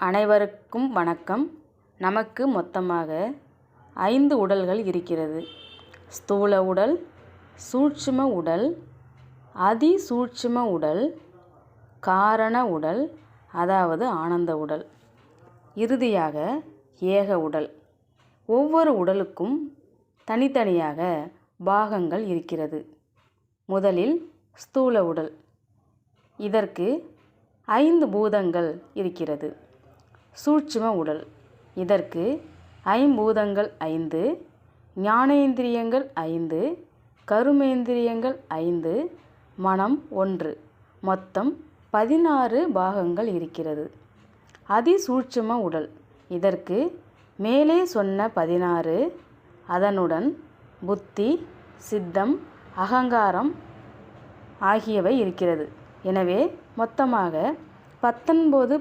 அனைவருக்கும் வணக்கம். நமக்கு மொத்தமாக 5 உடல்கள் இருக்கிறது. ஸ்தூல உடல், சூட்சும உடல், அதிசூட்சும உடல், காரண உடல், அதாவது ஆனந்த உடல், இறுதியாக ஏக உடல். ஒவ்வொரு உடலுக்கும் தனித்தனியாக பாகங்கள் இருக்கிறது. முதலில் ஸ்தூல உடல். இதற்கு 5 பூதங்கள் இருக்கிறது. சூட்சும உடல். இதற்கு ஐம்பூதங்கள் 5, ஞானேந்திரியங்கள் 5, கருமேந்திரியங்கள் 5, மனம் 1, மொத்தம் 16 பாகங்கள் இருக்கிறது. அதிசூட்சும உடல். இதற்கு மேலே சொன்ன 16, அதனுடன் புத்தி, சித்தம், அகங்காரம் ஆகியவை இருக்கிறது. எனவே மொத்தமாக 19